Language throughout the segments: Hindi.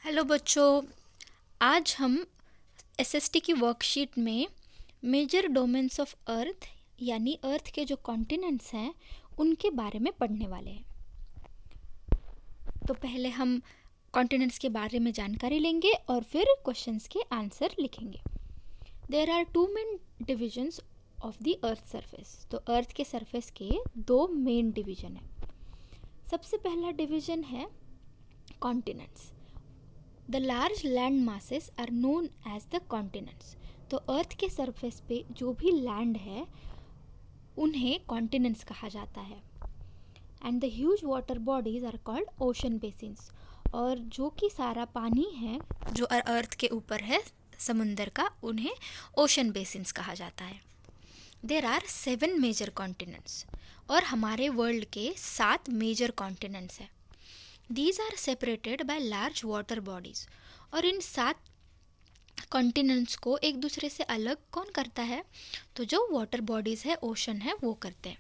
हेलो बच्चों, आज हम एसएसटी की वर्कशीट में मेजर डोमेन्स ऑफ अर्थ यानी अर्थ के जो कॉन्टिनेंट्स हैं उनके बारे में पढ़ने वाले हैं। तो पहले हम कॉन्टिनेंट्स के बारे में जानकारी लेंगे और फिर क्वेश्चंस के आंसर लिखेंगे। There are two main divisions of the earth surface. तो अर्थ के सरफेस के दो मेन डिवीजन हैं। सबसे पहला डिवीजन है continents. The large land masses are known as the continents. तो अर्थ के सरफेस पे जो भी लैंड है उन्हें कॉन्टिनेंट्स कहा जाता है। And the huge water bodies are called ocean basins. और जो कि सारा पानी है जो अर्थ के ऊपर है समुंदर का, उन्हें ओशन बेसिन्स कहा जाता है। देर आर 7 मेजर कॉन्टिनेंट्स और हमारे वर्ल्ड के 7 मेजर कॉन्टिनेंट्स हैं। These are separated by large water bodies. और इन 7 कॉन्टिनेंट्स को एक दूसरे से अलग कौन करता है? तो जो वाटर बॉडीज़ है, ओशन है, वो करते हैं।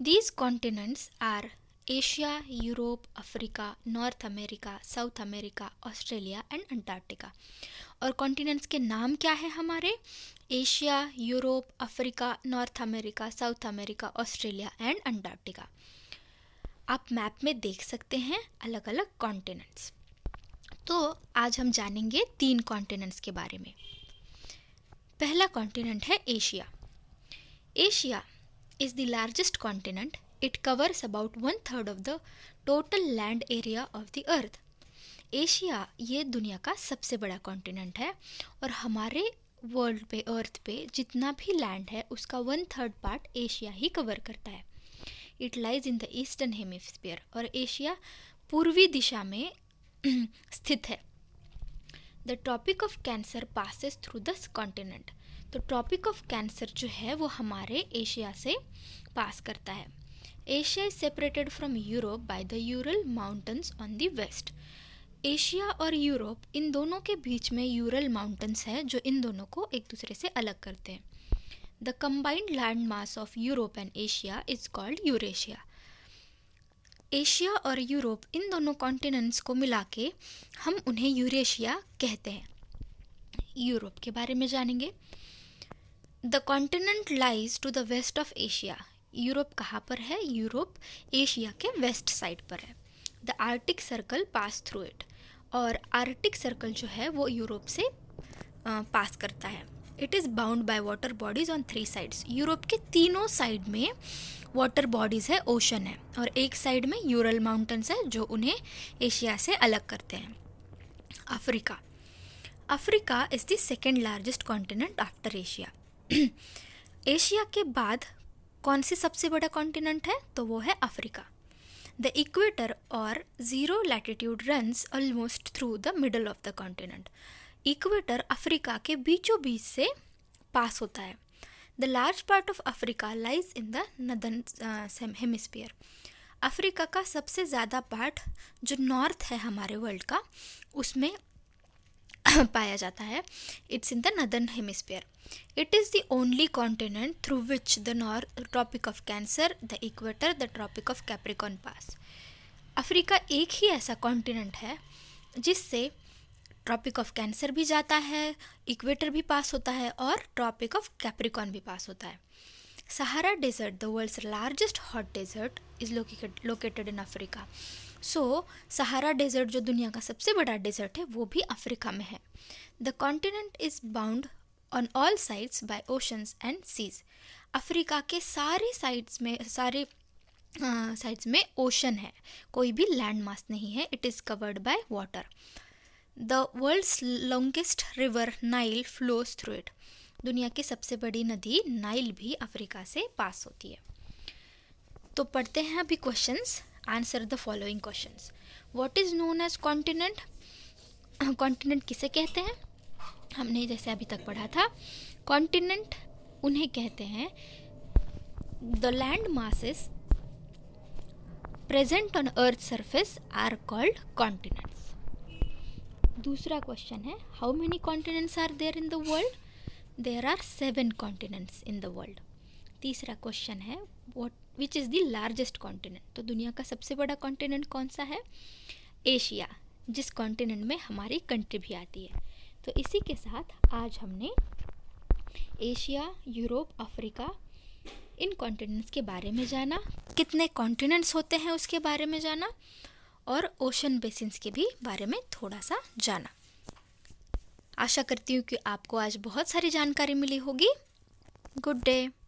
These continents are Asia, Europe, Africa, north America, south America, Australia and Antarctica. और कॉन्टिनेंट्स के नाम क्या है हमारे? Asia, Europe, Africa, north America, south America, Australia and Antarctica. आप मैप में देख सकते हैं अलग अलग कॉन्टिनेंट्स। तो आज हम जानेंगे 3 कॉन्टिनेंट्स के बारे में। पहला कॉन्टिनेंट है Asia. Asia is the largest continent. It covers about 1/3 of the total land area of the earth. Asia ये दुनिया का सबसे बड़ा कॉन्टिनेंट है और हमारे वर्ल्ड पे, अर्थ पे जितना भी लैंड है उसका 1/3 पार्ट एशिया ही कवर करता है। It lies in the eastern hemisphere. और एशिया पूर्वी दिशा में स्थित है। The tropic of cancer passes through this continent. तो ट्रॉपिक ऑफ कैंसर जो है वो हमारे एशिया से पास करता है। Asia is separated from Europe by the Ural mountains on the west. Asia और यूरोप इन दोनों के बीच में यूरल माउंटेन्स है जो इन दोनों को एक दूसरे से अलग करते हैं। The combined land mass of Europe and Asia is called Eurasia. Asia और यूरोप इन दोनों कॉन्टिनेंट्स को मिला के हम उन्हें यूरेशिया कहते हैं। यूरोप के बारे में जानेंगे। The continent lies to the west of Asia. Europe कहाँ पर है? यूरोप एशिया के वेस्ट साइड पर है। The arctic circle pass through it. और आर्टिक सर्कल जो है वो यूरोप से पास करता है। It is bound by water bodies on 3 sides. Europe के तीनों साइड में वाटर बॉडीज़ है, ओशन है, और एक साइड में यूरल माउंटेन्स है जो उन्हें एशिया से अलग करते हैं। Africa. Africa is the second largest continent after Asia. Asia के बाद कौन सी सबसे बड़ा कॉन्टिनेंट है? तो वो है अफ्रीका। द इक्वेटर और zero latitude runs almost through the middle of the continent. Equator Africa के बीचों बीच से पास होता है। The large part of Africa lies in the northern hemisphere. Africa का सबसे ज़्यादा पार्ट जो नॉर्थ है हमारे वर्ल्ड का, उसमें पाया जाता है। It's in the northern hemisphere. It is the only continent through which the north tropic of cancer, the equator, the tropic of capricorn pass. Africa एक ही ऐसा कॉन्टिनेंट है जिससे ट्रॉपिक ऑफ कैंसर भी जाता है, इक्वेटर भी पास होता है और ट्रॉपिक ऑफ कैप्रिकॉर्न भी पास होता है। Sahara desert, the world's largest hot desert, is located in Africa. So Sahara desert जो दुनिया का सबसे बड़ा डेजर्ट है वो भी अफ्रीका में है। The continent is bound on all sides by oceans and seas. Africa के सारे साइड्स में ओशन है, कोई भी लैंड मास नहीं है। It is covered by water. The world's longest river Nile flows through it. दुनिया की सबसे बड़ी नदी नाइल भी अफ्रीका से पास होती है। तो पढ़ते हैं अभी questions. Answer the following questions. What is known as continent? Continent किसे कहते हैं? हमने जैसे अभी तक पढ़ा था, कॉन्टिनेंट उन्हें कहते हैं the land masses present on earth surface are called continents. दूसरा क्वेश्चन है, how many continents are there in the world? There are 7 continents in the world. तीसरा क्वेश्चन है, which is the largest continent? तो दुनिया का सबसे बड़ा कॉन्टिनेंट कौन सा है? एशिया। जिस कॉन्टिनेंट में हमारी कंट्री भी आती है। तो इसी के साथ आज हमने एशिया, यूरोप, अफ्रीका, इन कॉन्टिनेंट्स के बारे में जाना, कितने कॉन्टिनेंट्स होते हैं उसके बारे में जाना, और ओशन बेसिन्स के भी बारे में थोड़ा सा जाना। आशा करती हूँ कि आपको आज बहुत सारी जानकारी मिली होगी। Good day.